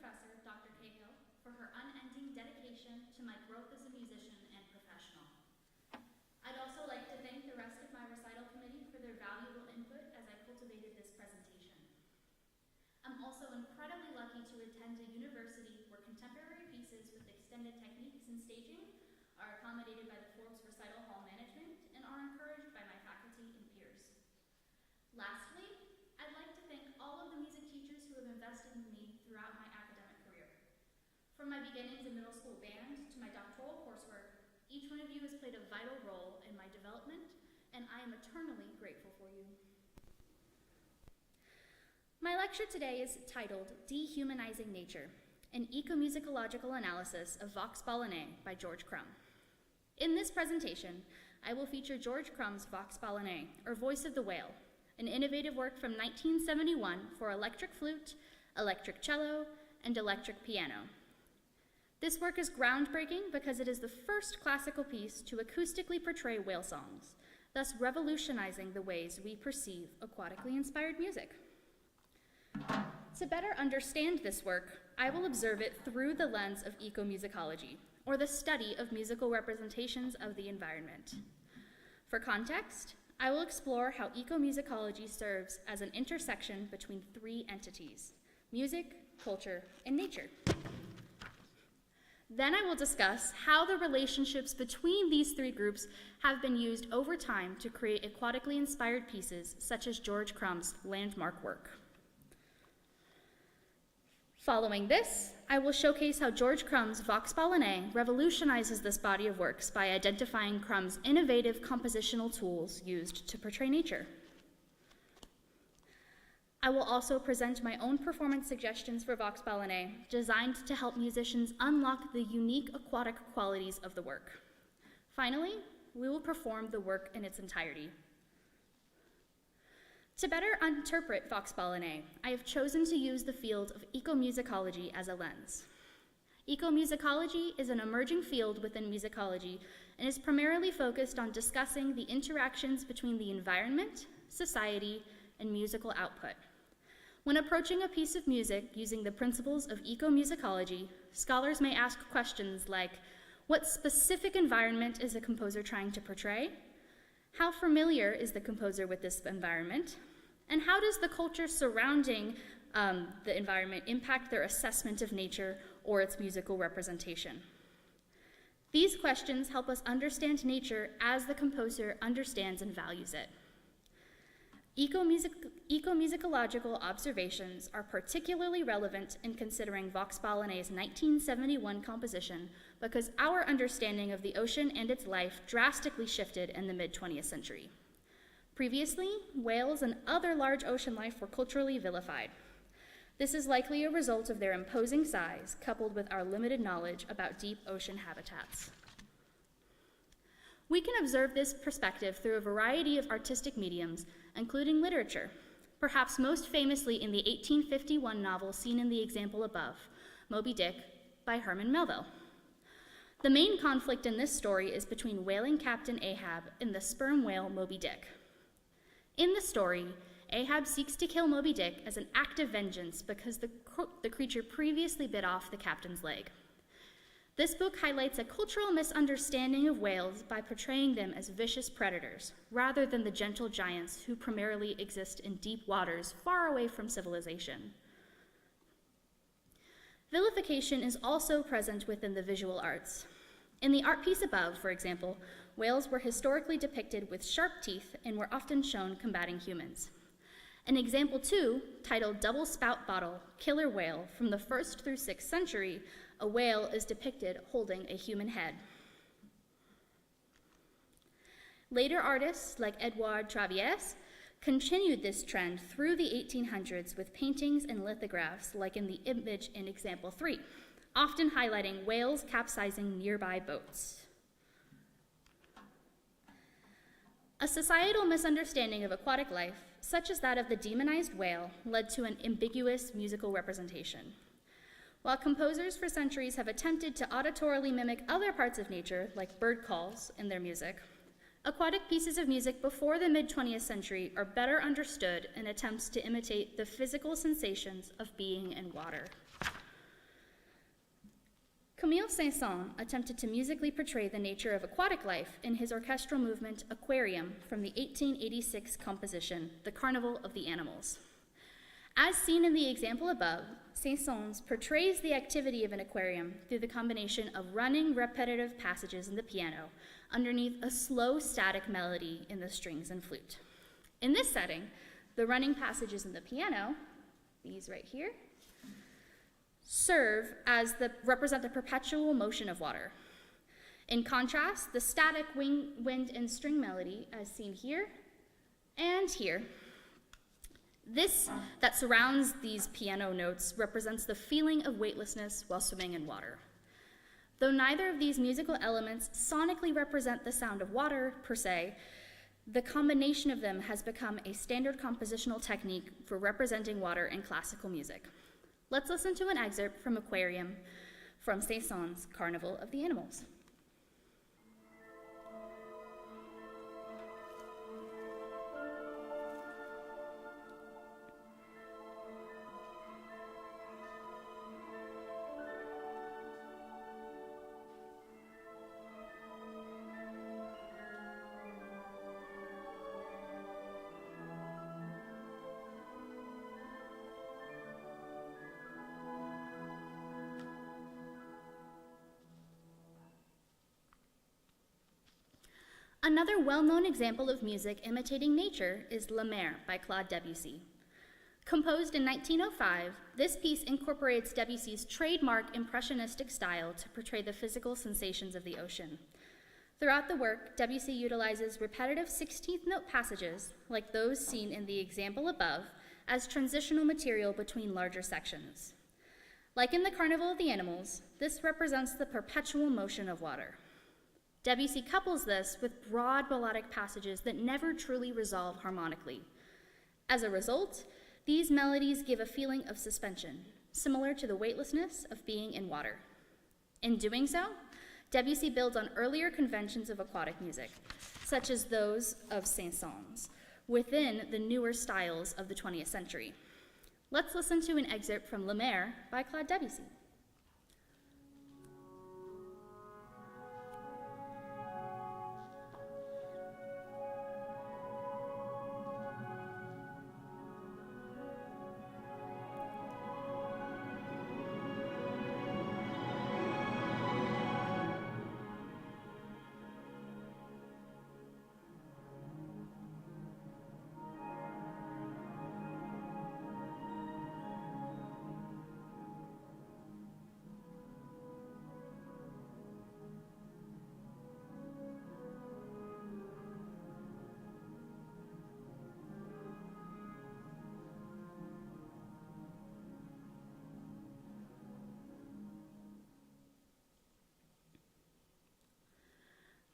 professor, Dr. Cahill, for her unending dedication to my growth as a musician and professional. I'd also like to thank the rest of my recital committee for their valuable input as I cultivated this presentation. I'm also incredibly lucky to attend a university where contemporary pieces with extended techniques and staging are accommodated by the Forbes Recital Hall management and are encouraged by my faculty and peers. Lastly, I'd like to thank all of the music teachers who have invested in me throughout my academic career. From my beginnings in middle school band to my doctoral coursework, each one of you has played a vital role in my development, and I am eternally grateful for you. My lecture today is titled Dehumanizing Nature, an Ecomusicological Analysis of Vox BALAENAE by George Crumb. In this presentation, I will feature George Crumb's Vox BALAENAE, or Voice of the Whale, an innovative work from 1971 for electric flute, electric cello, and electric piano. This work is groundbreaking because it is the first classical piece to acoustically portray whale songs, thus revolutionizing the ways we perceive aquatically inspired music. To better understand this work, I will observe it through the lens of ecomusicology, or the study of musical representations of the environment. For context, I will explore how ecomusicology serves as an intersection between three entities: music, culture, and nature. Then I will discuss how the relationships between these three groups have been used over time to create aquatically inspired pieces such as George Crumb's landmark work. Following this, I will showcase how George Crumb's Vox BALAENAE revolutionizes this body of works by identifying Crumb's innovative compositional tools used to portray nature. I will also present my own performance suggestions for Vox BALAENAE, designed to help musicians unlock the unique aquatic qualities of the work. Finally, we will perform the work in its entirety. To better interpret Vox BALAENAE, I have chosen to use the field of ecomusicology as a lens. Ecomusicology is an emerging field within musicology and is primarily focused on discussing the interactions between the environment, society, and musical output. When approaching a piece of music using the principles of ecomusicology, scholars may ask questions like, what specific environment is the composer trying to portray? How familiar is the composer with this environment? And how does the culture surrounding the environment impact their assessment of nature or its musical representation? These questions help us understand nature as the composer understands and values it. Ecomusicological observations are particularly relevant in considering Vox BALAENAE's 1971 composition because our understanding of the ocean and its life drastically shifted in the mid-20th century. Previously, whales and other large ocean life were culturally vilified. This is likely a result of their imposing size, coupled with our limited knowledge about deep ocean habitats. We can observe this perspective through a variety of artistic mediums, including literature, perhaps most famously in the 1851 novel seen in the example above, Moby Dick, by Herman Melville. The main conflict in this story is between whaling captain Ahab and the sperm whale Moby Dick. In the story, Ahab seeks to kill Moby Dick as an act of vengeance because the creature previously bit off the captain's leg. This book highlights a cultural misunderstanding of whales by portraying them as vicious predators, rather than the gentle giants who primarily exist in deep waters far away from civilization. Vilification is also present within the visual arts. In the art piece above, for example, whales were historically depicted with sharp teeth and were often shown combating humans. In example 2, titled Double Spout Bottle, Killer Whale, from the 1st through 6th century, a whale is depicted holding a human head. Later artists like Edouard Traviès continued this trend through the 1800s with paintings and lithographs like in the image in example 3, often highlighting whales capsizing nearby boats. A societal misunderstanding of aquatic life, such as that of the demonized whale, led to an ambiguous musical representation. While composers for centuries have attempted to auditorily mimic other parts of nature, like bird calls, in their music, aquatic pieces of music before the mid-20th century are better understood in attempts to imitate the physical sensations of being in water. Camille Saint-Saëns attempted to musically portray the nature of aquatic life in his orchestral movement Aquarium from the 1886 composition, The Carnival of the Animals. As seen in the example above, Saint-Saëns portrays the activity of an aquarium through the combination of running, repetitive passages in the piano underneath a slow, static melody in the strings and flute. In this setting, the running passages in the piano, these right here, represent the perpetual motion of water. In contrast, the static wind and string melody, as seen here and here, this that surrounds these piano notes represents the feeling of weightlessness while swimming in water. Though neither of these musical elements sonically represent the sound of water per se, the combination of them has become a standard compositional technique for representing water in classical music. Let's listen to an excerpt from Aquarium from Saint-Saëns' Carnival of the Animals. Another well-known example of music imitating nature is La Mer by Claude Debussy. Composed in 1905, this piece incorporates Debussy's trademark impressionistic style to portray the physical sensations of the ocean. Throughout the work, Debussy utilizes repetitive 16th note passages, like those seen in the example above, as transitional material between larger sections. Like in the Carnival of the Animals, this represents the perpetual motion of water. Debussy couples this with broad melodic passages that never truly resolve harmonically. As a result, these melodies give a feeling of suspension, similar to the weightlessness of being in water. In doing so, Debussy builds on earlier conventions of aquatic music, such as those of Saint-Saëns, within the newer styles of the 20th century. Let's listen to an excerpt from La Mer by Claude Debussy.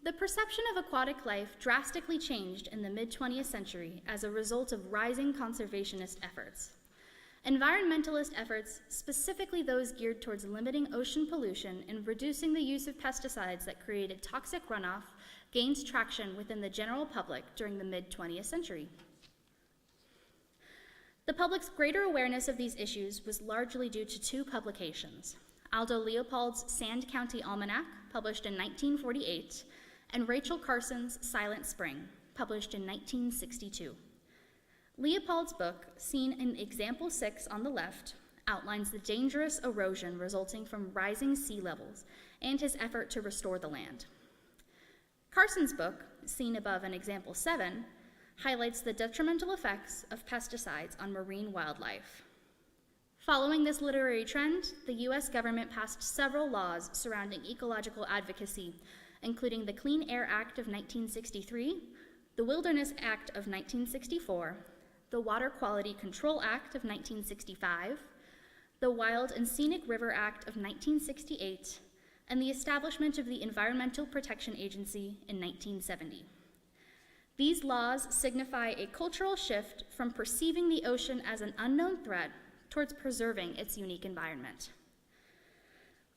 The perception of aquatic life drastically changed in the mid-20th century as a result of rising conservationist efforts. Environmentalist efforts, specifically those geared towards limiting ocean pollution and reducing the use of pesticides that created toxic runoff, gained traction within the general public during the mid-20th century. The public's greater awareness of these issues was largely due to two publications: Aldo Leopold's Sand County Almanac, published in 1948, and Rachel Carson's Silent Spring, published in 1962. Leopold's book, seen in example 6 on the left, outlines the dangerous erosion resulting from rising sea levels and his effort to restore the land. Carson's book, seen above in example 7, highlights the detrimental effects of pesticides on marine wildlife. Following this literary trend, the US government passed several laws surrounding ecological advocacy, including the Clean Air Act of 1963, the Wilderness Act of 1964, the Water Quality Control Act of 1965, the Wild and Scenic River Act of 1968, and the establishment of the Environmental Protection Agency in 1970. These laws signify a cultural shift from perceiving the ocean as an unknown threat towards preserving its unique environment.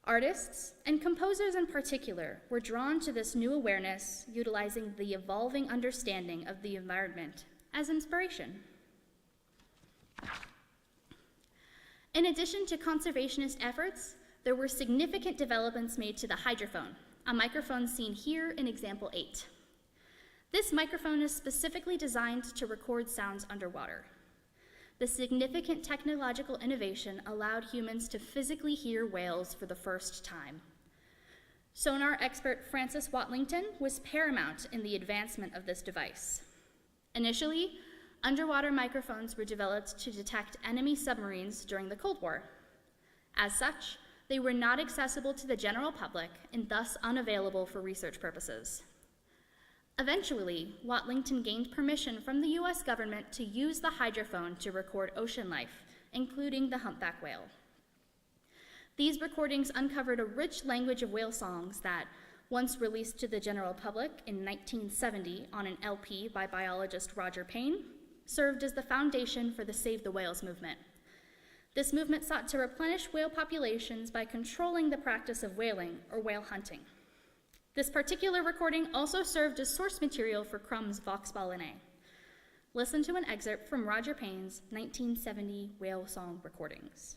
Artists, and composers in particular, were drawn to this new awareness, utilizing the evolving understanding of the environment as inspiration. In addition to conservationist efforts, there were significant developments made to the hydrophone, a microphone seen here in example 8. This microphone is specifically designed to record sounds underwater. The significant technological innovation allowed humans to physically hear whales for the first time. Sonar expert Francis Watlington was paramount in the advancement of this device. Initially, underwater microphones were developed to detect enemy submarines during the Cold War. As such, they were not accessible to the general public and thus unavailable for research purposes. Eventually, Watlington gained permission from the US government to use the hydrophone to record ocean life, including the humpback whale. These recordings uncovered a rich language of whale songs that, once released to the general public in 1970 on an LP by biologist Roger Payne, served as the foundation for the Save the Whales movement. This movement sought to replenish whale populations by controlling the practice of whaling or whale hunting. This particular recording also served as source material for Crumb's BALAENAE. Listen to an excerpt from Roger Payne's 1970 whale song recordings.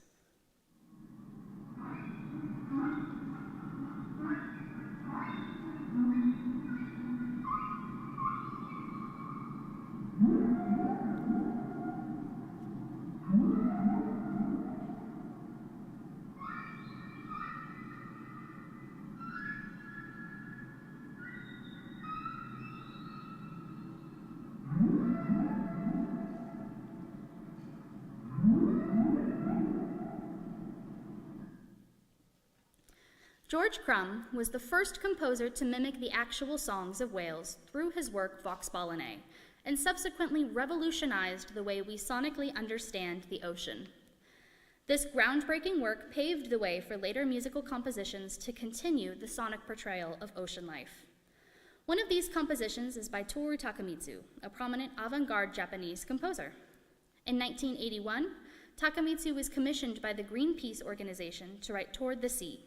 George Crumb was the first composer to mimic the actual songs of whales through his work BALAENAE, and subsequently revolutionized the way we sonically understand the ocean. This groundbreaking work paved the way for later musical compositions to continue the sonic portrayal of ocean life. One of these compositions is by Toru Takemitsu, a prominent avant-garde Japanese composer. In 1981, Takemitsu was commissioned by the Greenpeace organization to write Toward the Sea,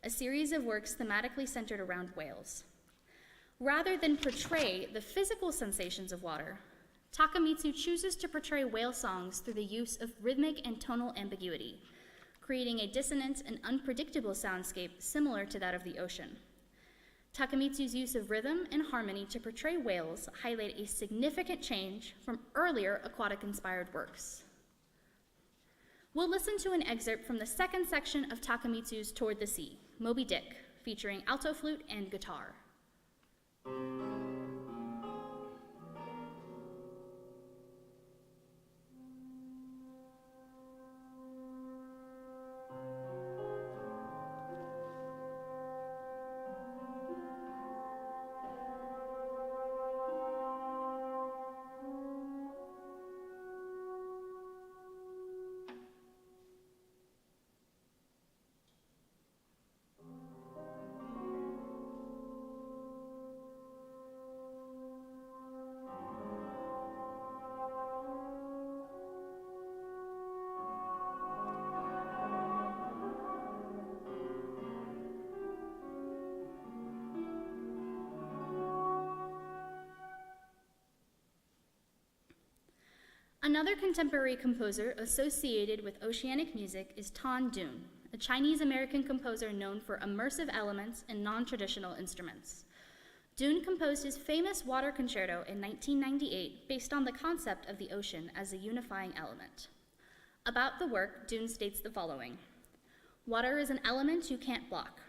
a series of works thematically centered around whales. Rather than portray the physical sensations of water, Takemitsu chooses to portray whale songs through the use of rhythmic and tonal ambiguity, creating a dissonant and unpredictable soundscape similar to that of the ocean. Takemitsu's use of rhythm and harmony to portray whales highlight a significant change from earlier aquatic-inspired works. We'll listen to an excerpt from the second section of Takemitsu's Toward the Sea, Moby Dick, featuring alto flute and guitar. Another contemporary composer associated with oceanic music is Tan Dun, a Chinese-American composer known for immersive elements and non-traditional instruments. Dun composed his famous Water Concerto in 1998 based on the concept of the ocean as a unifying element. About the work, Dun states the following: "Water is an element you can't block.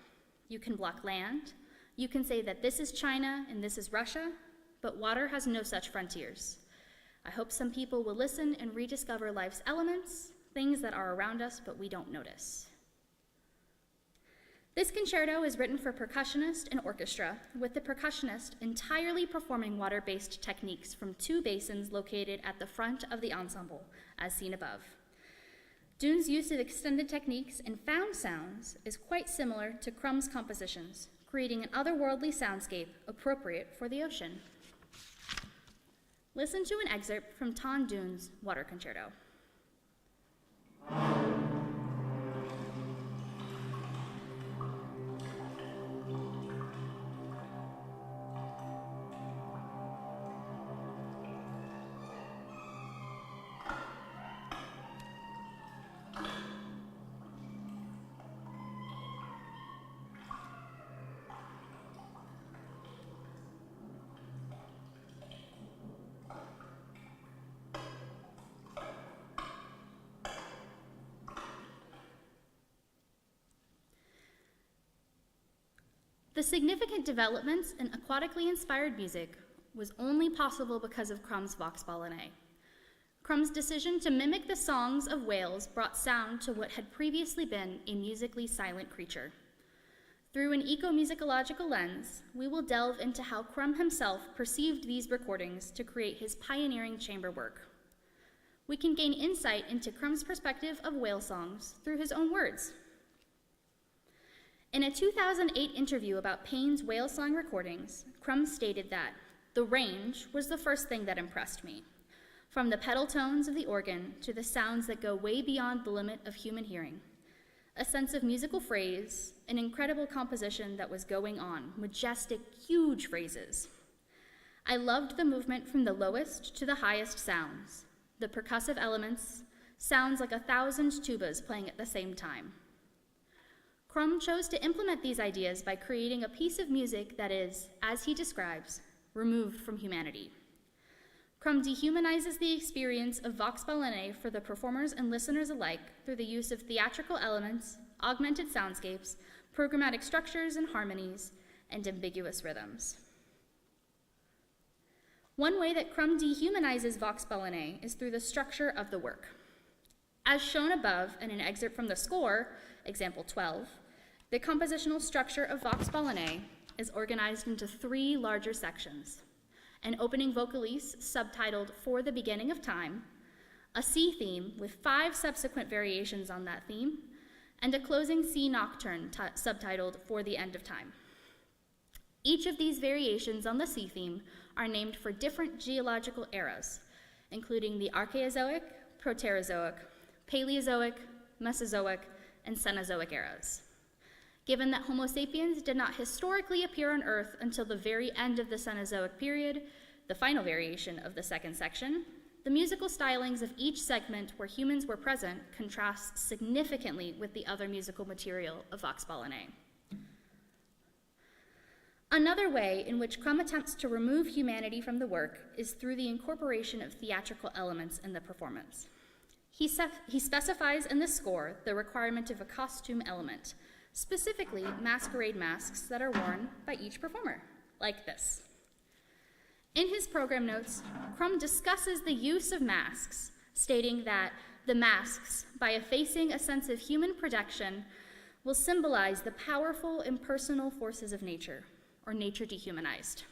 You can block land. You can say that this is China and this is Russia, but water has no such frontiers. I hope some people will listen and rediscover life's elements, things that are around us but we don't notice." This concerto is written for percussionist and orchestra, with the percussionist entirely performing water-based techniques from 2 basins located at the front of the ensemble, as seen above. Dun's use of extended techniques and found sounds is quite similar to Crumb's compositions, creating an otherworldly soundscape appropriate for the ocean. Listen to an excerpt from Tan Dun's Water Concerto. The significant developments in aquatically inspired music was only possible because of Crumb's Vox BALAENAE. Crumb's decision to mimic the songs of whales brought sound to what had previously been a musically silent creature. Through an ecomusicological lens, we will delve into how Crumb himself perceived these recordings to create his pioneering chamber work. We can gain insight into Crumb's perspective of whale songs through his own words. In a 2008 interview about Payne's whale song recordings, Crumb stated that the range was the first thing that impressed me. From the pedal tones of the organ to the sounds that go way beyond the limit of human hearing. A sense of musical phrase, an incredible composition that was going on, majestic, huge phrases. I loved the movement from the lowest to the highest sounds, the percussive elements, sounds like 1,000 tubas playing at the same time. Crumb chose to implement these ideas by creating a piece of music that is, as he describes, removed from humanity. Crumb dehumanizes the experience of Vox BALAENAE for the performers and listeners alike through the use of theatrical elements, augmented soundscapes, programmatic structures and harmonies, and ambiguous rhythms. One way that Crumb dehumanizes Vox BALAENAE is through the structure of the work. As shown above in an excerpt from the score, example 12, the compositional structure of Vox BALAENAE is organized into 3 larger sections: an opening vocalise subtitled For the Beginning of Time, a sea theme with 5 subsequent variations on that theme, and a closing Sea-Nocturne subtitled For the End of Time. Each of these variations on the sea theme are named for different geological eras, including the Archeozoic, Proterozoic, Paleozoic, Mesozoic, and Cenozoic eras. Given that Homo sapiens did not historically appear on Earth until the very end of the Cenozoic period, the final variation of the second section, the musical stylings of each segment where humans were present contrasts significantly with the other musical material of Vox BALAENAE. Another way in which Crumb attempts to remove humanity from the work is through the incorporation of theatrical elements in the performance. He specifies in the score the requirement of a costume element, specifically masquerade masks that are worn by each performer, like this. In his program notes, Crumb discusses the use of masks, stating that the masks, by effacing a sense of human projection, will symbolize the powerful impersonal forces of nature, or nature dehumanized.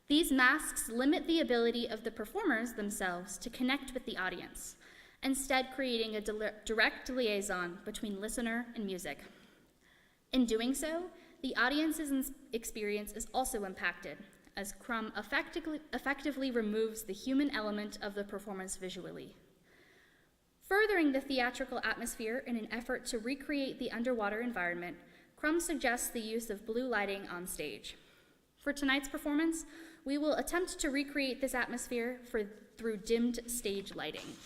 These masks limit the ability of the performers themselves to connect with the audience, instead creating a direct liaison between listener and music. In doing so, the audience's experience is also impacted, as Crumb effectively removes the human element of the performance visually. Furthering the theatrical atmosphere in an effort to recreate the underwater environment, Crumb suggests the use of blue lighting on stage. For tonight's performance, we will attempt to recreate this atmosphere through dimmed stage lighting.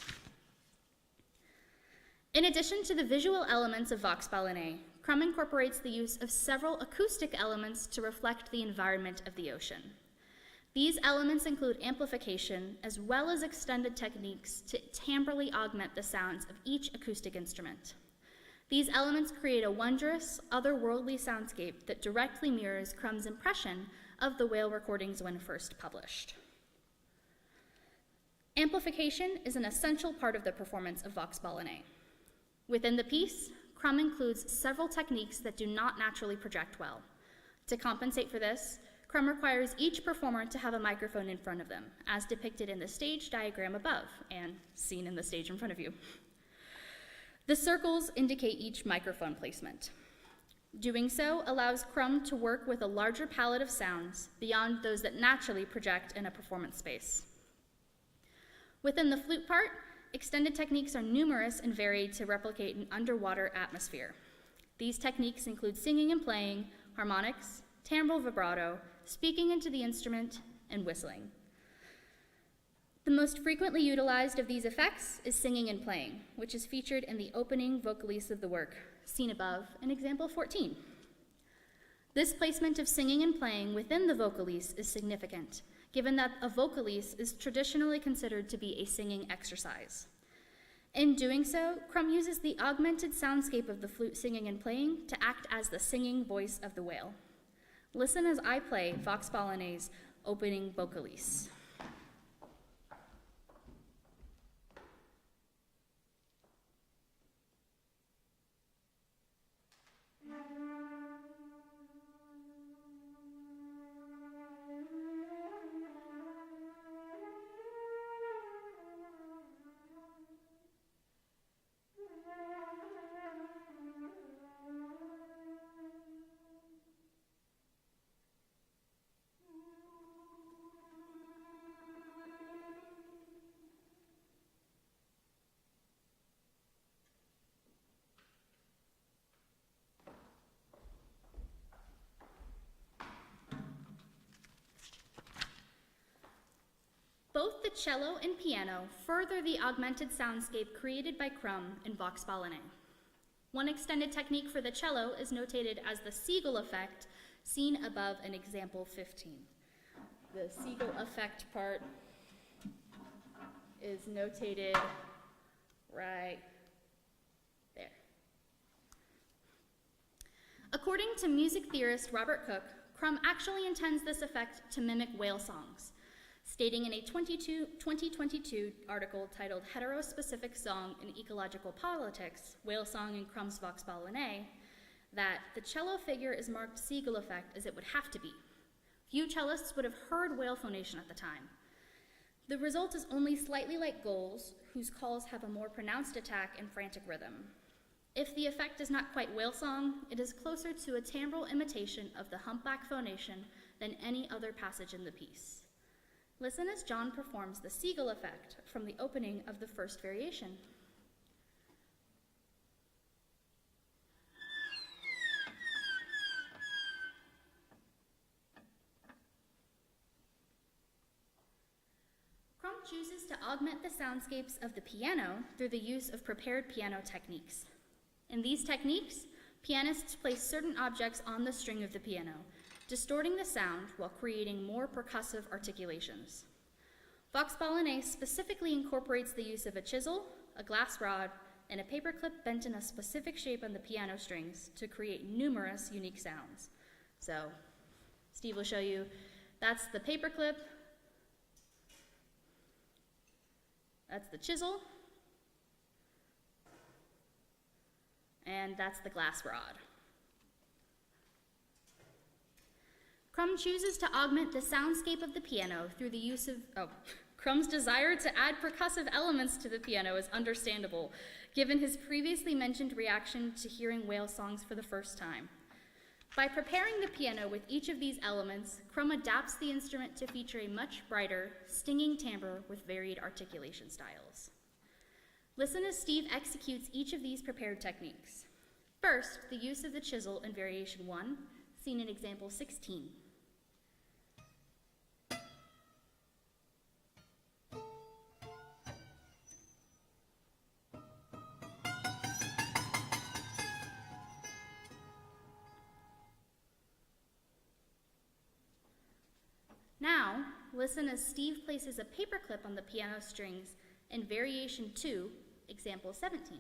In addition to the visual elements of Vox BALAENAE, Crumb incorporates the use of several acoustic elements to reflect the environment of the ocean. These elements include amplification, as well as extended techniques to timbrally augment the sounds of each acoustic instrument. These elements create a wondrous, otherworldly soundscape that directly mirrors Crumb's impression of the whale recordings when first published. Amplification is an essential part of the performance of Vox BALAENAE. Within the piece, Crumb includes several techniques that do not naturally project well. To compensate for this, Crumb requires each performer to have a microphone in front of them, as depicted in the stage diagram above and seen in the stage in front of you. The circles indicate each microphone placement. Doing so allows Crumb to work with a larger palette of sounds beyond those that naturally project in a performance space. Within the flute part, extended techniques are numerous and varied to replicate an underwater atmosphere. These techniques include singing and playing, harmonics, timbral vibrato, speaking into the instrument, and whistling. The most frequently utilized of these effects is singing and playing, which is featured in the opening vocalise of the work, seen above in example 14. This placement of singing and playing within the vocalise is significant, given that a vocalise is traditionally considered to be a singing exercise. In doing so, Crumb uses the augmented soundscape of the flute singing and playing to act as the singing voice of the whale. Listen as I play BALAENAE's opening Vocalise. Both the cello and piano further the augmented soundscape created by Crumb in BALAENAE. One extended technique for the cello is notated as the seagull effect, seen above in example 15. The seagull effect part is notated right there. According to music theorist Robert Cook, Crumb actually intends this effect to mimic whale songs, stating in a 2022 article titled Heterospecific Song in Ecological Politics, Whale Song in Crumb's BALAENAE, that the cello figure is marked seagull effect as it would have to be. Few cellists would have heard whale phonation at the time. The result is only slightly like gulls, whose calls have a more pronounced attack and frantic rhythm. If the effect is not quite whale song, it is closer to a timbral imitation of the humpback phonation than any other passage in the piece. Listen as John performs the seagull effect from the opening of the first variation. Crumb chooses to augment the soundscapes of the piano through the use of prepared piano techniques. In these techniques, pianists place certain objects on the string of the piano, distorting the sound while creating more percussive articulations. BALAENAE specifically incorporates the use of a chisel, a glass rod, and a paperclip bent in a specific shape on the piano strings to create numerous unique sounds. So, Steve will show you, that's the paperclip, that's the chisel, and that's the glass rod. Crumb chooses to augment the soundscape of the piano through the use of, Crumb's desire to add percussive elements to the piano is understandable, given his previously mentioned reaction to hearing whale songs for the first time. By preparing the piano with each of these elements, Crumb adapts the instrument to feature a much brighter, stinging timbre with varied articulation styles. Listen as Steve executes each of these prepared techniques. First, the use of the chisel in variation 1, seen in example 16. Now, listen as Steve places a paperclip on the piano strings in variation 2, example 17.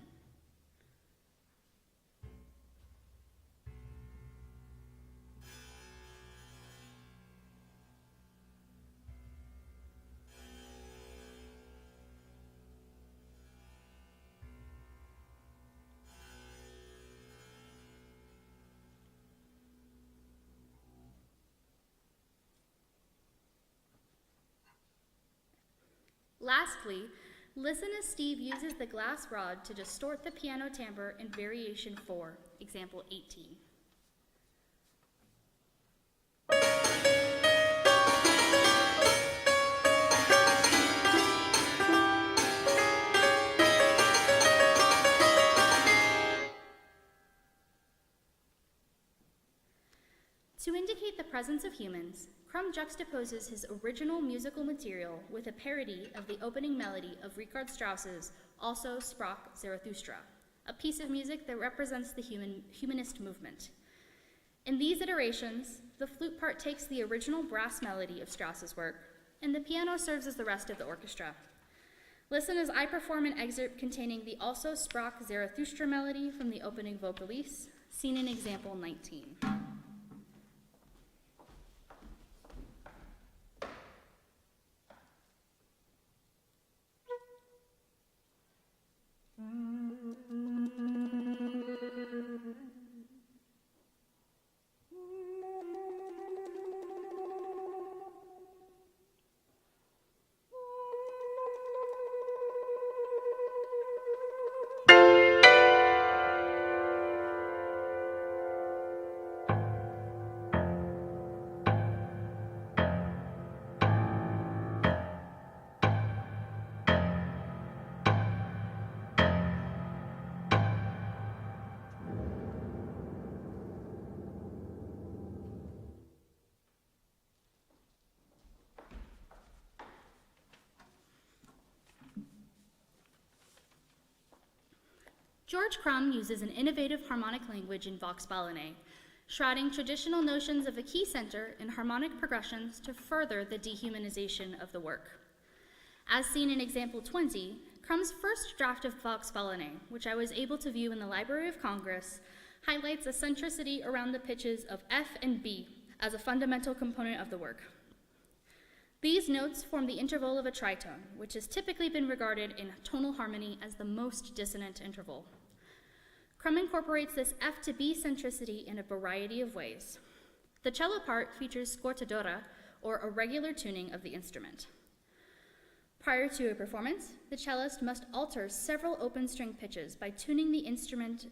Lastly, listen as Steve uses the glass rod to distort the piano timbre in variation 4, example 18. To indicate the presence of humans, Crumb juxtaposes his original musical material with a parody of the opening melody of Richard Strauss's Also Sprach Zarathustra, a piece of music that represents the humanist movement. In these iterations, the flute part takes the original brass melody of Strauss's work, and the piano serves as the rest of the orchestra. Listen as I perform an excerpt containing the Also Sprach Zarathustra melody from the opening Vocalise, seen in example 19. George Crumb uses an innovative harmonic language in Vox BALAENAE, shrouding traditional notions of a key center in harmonic progressions to further the dehumanization of the work. As seen in example 20, Crumb's first draft of Vox BALAENAE, which I was able to view in the Library of Congress, highlights a centricity around the pitches of F and B as a fundamental component of the work. These notes form the interval of a tritone, which has typically been regarded in tonal harmony as the most dissonant interval. Crumb incorporates this F to B centricity in a variety of ways. The cello part features scortadora, or a regular tuning of the instrument. Prior to a performance, the cellist must alter several open string pitches by tuning the instrument,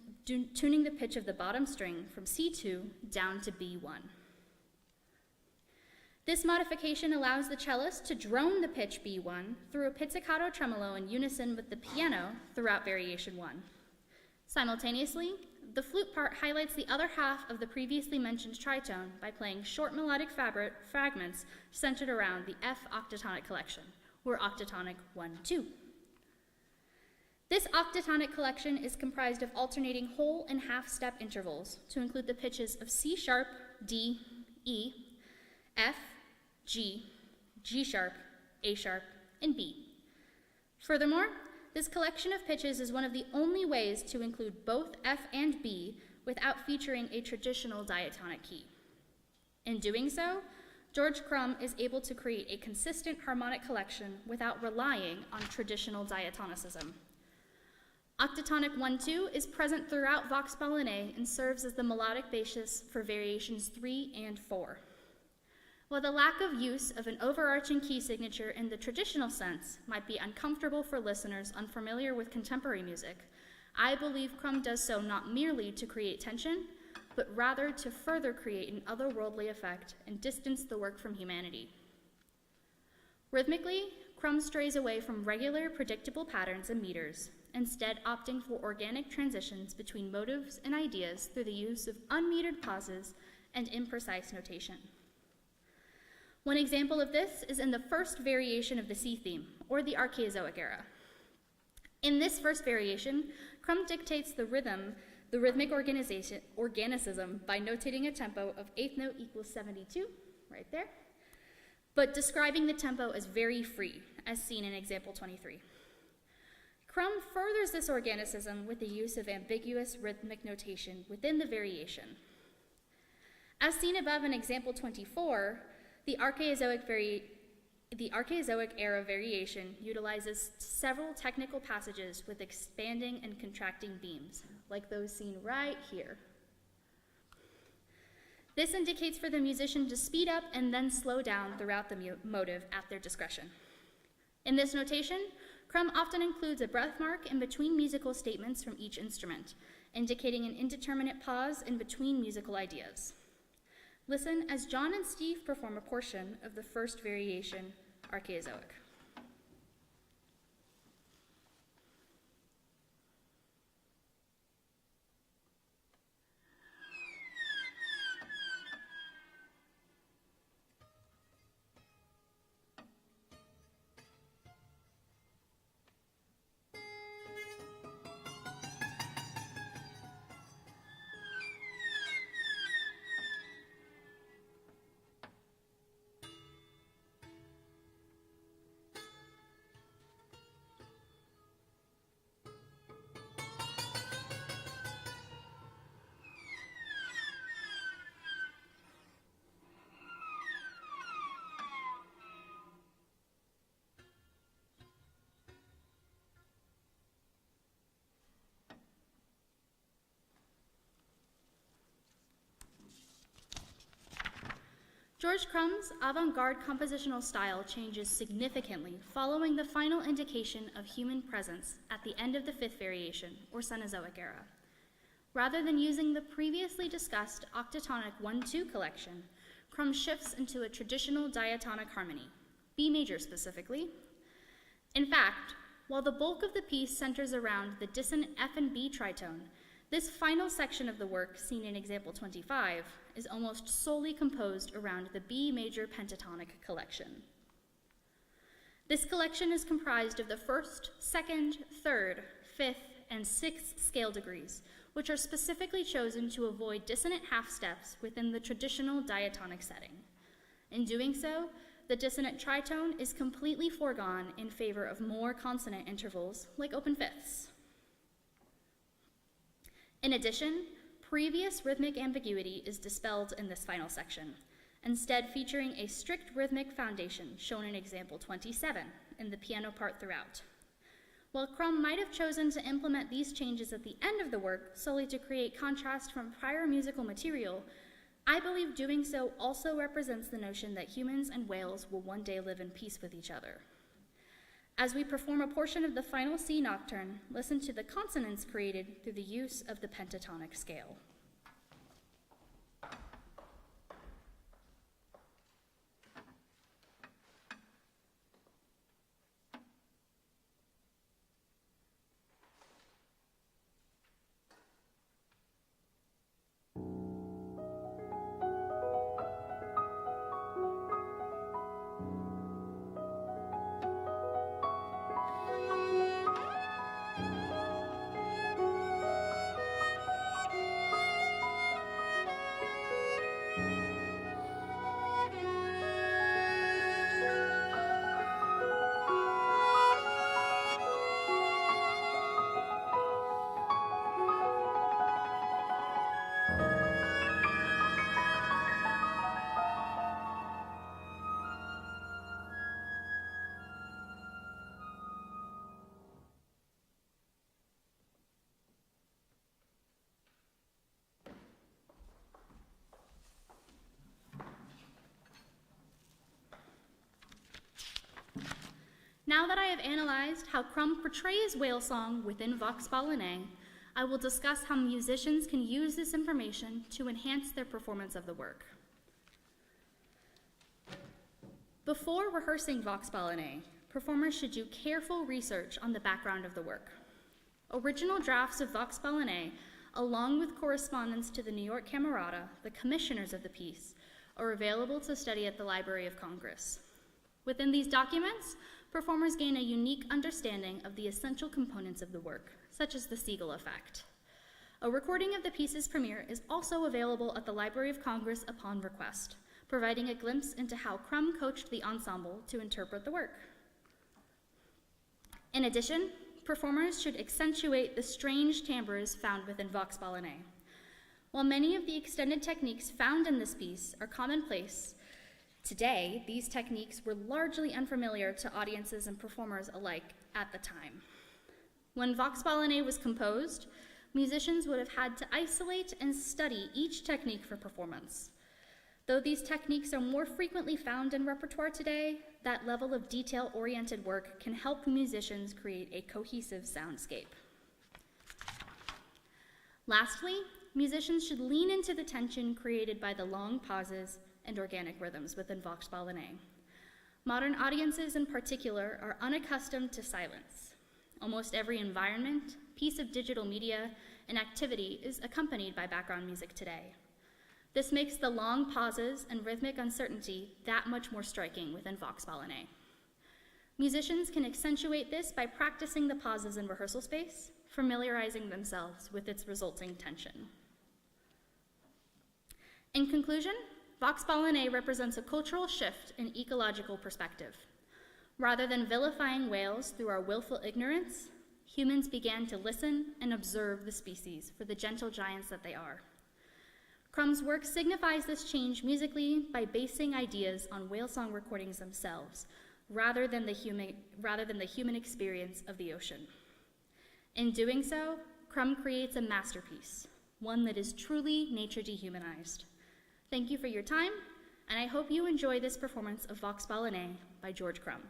tuning the pitch of the bottom string from C2 down to B1. This modification allows the cellist to drone the pitch B1 through a pizzicato tremolo in unison with the piano throughout variation 1. Simultaneously, the flute part highlights the other half of the previously mentioned tritone by playing short melodic fragments centered around the F octatonic collection, or octatonic 1-2. This octatonic collection is comprised of alternating whole and half-step intervals to include the pitches of C sharp, D, E, F, G, G sharp, A sharp, and B. Furthermore, this collection of pitches is one of the only ways to include both F and B without featuring a traditional diatonic key. In doing so, George Crumb is able to create a consistent harmonic collection without relying on traditional diatonicism. Octatonic 1-2 is present throughout Vox BALAENAE and serves as the melodic basis for variations 3 and 4. While the lack of use of an overarching key signature in the traditional sense might be uncomfortable for listeners unfamiliar with contemporary music, I believe Crumb does so not merely to create tension, but rather to further create an otherworldly effect and distance the work from humanity. Rhythmically, Crumb strays away from regular, predictable patterns and meters, instead opting for organic transitions between motives and ideas through the use of unmetered pauses and imprecise notation. One example of this is in the first variation of the C theme, or the Archeozoic era. In this first variation, Crumb dictates the rhythmic organicism by notating a tempo of eighth note equals 72, right there, but describing the tempo as very free, as seen in example 23. Crumb furthers this organicism with the use of ambiguous rhythmic notation within the variation. As seen above in example 24, the Archeozoic era variation utilizes several technical passages with expanding and contracting beams, like those seen right here. This indicates for the musician to speed up and then slow down throughout the motive at their discretion. In this notation, Crumb often includes a breath mark in between musical statements from each instrument, indicating an indeterminate pause in between musical ideas. Listen as John and Steve perform a portion of the first variation, Archeozoic. George Crumb's avant-garde compositional style changes significantly following the final indication of human presence at the end of the fifth variation, or Cenozoic era. Rather than using the previously discussed octatonic 1-2 collection, Crumb shifts into a traditional diatonic harmony, B major specifically. In fact, while the bulk of the piece centers around the dissonant F and B tritone, this final section of the work, seen in example 25, is almost solely composed around the B major pentatonic collection. This collection is comprised of the first, second, third, fifth, and 6th scale degrees, which are specifically chosen to avoid dissonant half steps within the traditional diatonic setting. In doing so, the dissonant tritone is completely foregone in favor of more consonant intervals, like open fifths. In addition, previous rhythmic ambiguity is dispelled in this final section, instead featuring a strict rhythmic foundation shown in example 27 in the piano part throughout. While Crumb might have chosen to implement these changes at the end of the work solely to create contrast from prior musical material, I believe doing so also represents the notion that humans and whales will one day live in peace with each other. As we perform a portion of the final Sea-Nocturne, listen to the consonants created through the use of the pentatonic scale. Now that I have analyzed how Crumb portrays whale song within Vox BALAENAE, I will discuss how musicians can use this information to enhance their performance of the work. Before rehearsing Vox BALAENAE, performers should do careful research on the background of the work. Original drafts of Vox BALAENAE, along with correspondence to the New York Camerata, the commissioners of the piece, are available to study at the Library of Congress. Within these documents, performers gain a unique understanding of the essential components of the work, such as the Siegel effect. A recording of the piece's premiere is also available at the Library of Congress upon request, providing a glimpse into how Crumb coached the ensemble to interpret the work. In addition, performers should accentuate the strange timbres found within Vox BALAENAE. While many of the extended techniques found in this piece are commonplace, today, these techniques were largely unfamiliar to audiences and performers alike at the time. When Vox BALAENAE was composed, musicians would have had to isolate and study each technique for performance. Though these techniques are more frequently found in repertoire today, that level of detail-oriented work can help musicians create a cohesive soundscape. Lastly, musicians should lean into the tension created by the long pauses and organic rhythms within Vox BALAENAE. Modern audiences in particular are unaccustomed to silence. Almost every environment, piece of digital media, and activity is accompanied by background music today. This makes the long pauses and rhythmic uncertainty that much more striking within Vox BALAENAE. Musicians can accentuate this by practicing the pauses in rehearsal space, familiarizing themselves with its resulting tension. In conclusion, Vox BALAENAE represents a cultural shift in ecological perspective. Rather than vilifying whales through our willful ignorance, humans began to listen and observe the species for the gentle giants that they are. Crumb's work signifies this change musically by basing ideas on whale song recordings themselves, rather than the human experience of the ocean. In doing so, Crumb creates a masterpiece, one that is truly nature dehumanized. Thank you for your time, and I hope you enjoy this performance of Vox BALAENAE by George Crumb.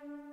Bye.